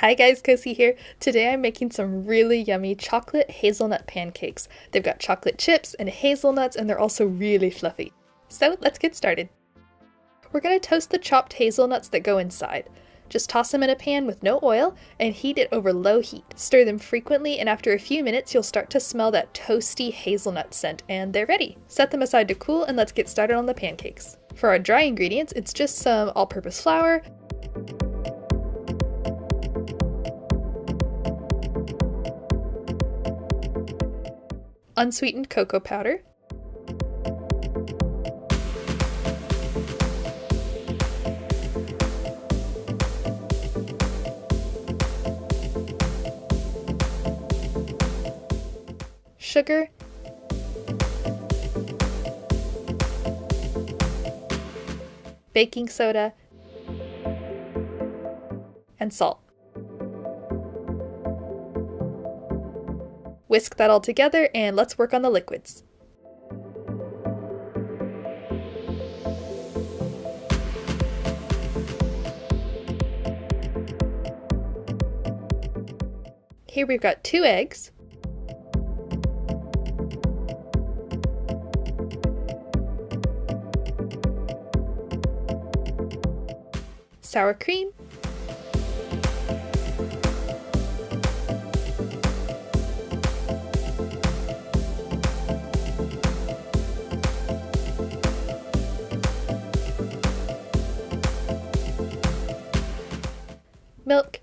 Hi guys, Kosi here. Today I'm making some really yummy chocolate hazelnut pancakes. They've got chocolate chips and hazelnuts and they're also really fluffy. So let's get started. We're going to toast the chopped hazelnuts that go inside. Just toss them in a pan with no oil and heat it over low heat. Stir them frequently and after a few minutes you'll start to smell that toasty hazelnut scent and they're ready. Set them aside to cool and let's get started on the pancakes. For our dry ingredients, it's just some all-purpose flour, unsweetened cocoa powder, sugar, baking soda, and salt. Whisk that all together and let's work on the liquids. Here we've got 2 eggs, sour cream, milk,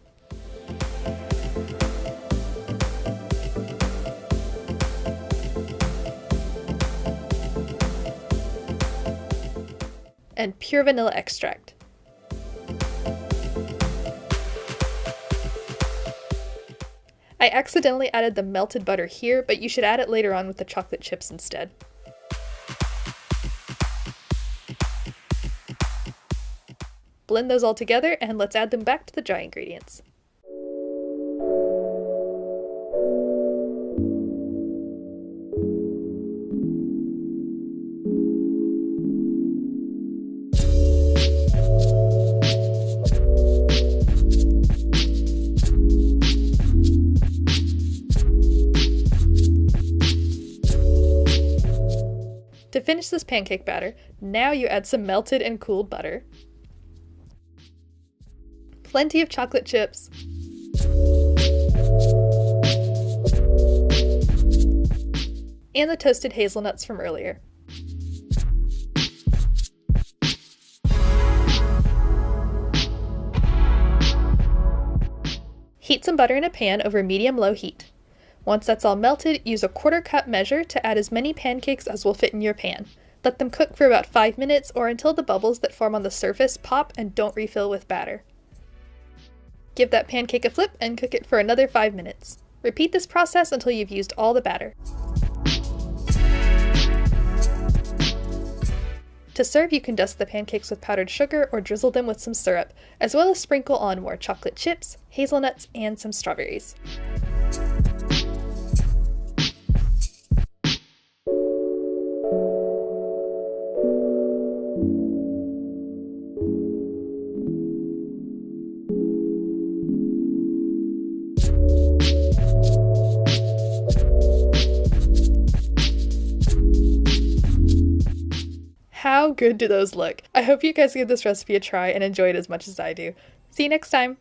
and pure vanilla extract. I accidentally added the melted butter here, but you should add it later on with the chocolate chips instead. Blend those all together and let's add them back to the dry ingredients. To finish this pancake batter, now you add some melted and cooled butter, plenty of chocolate chips, and the toasted hazelnuts from earlier. Heat some butter in a pan over medium-low heat. Once that's all melted, use a 1/4 cup measure to add as many pancakes as will fit in your pan. Let them cook for about 5 minutes or until the bubbles that form on the surface pop and don't refill with batter. Give that pancake a flip and cook it for another 5 minutes. Repeat this process until you've used all the batter. To serve, you can dust the pancakes with powdered sugar or drizzle them with some syrup, as well as sprinkle on more chocolate chips, hazelnuts, and some strawberries. How good do those look? I hope you guys give this recipe a try and enjoy it as much as I do. See you next time!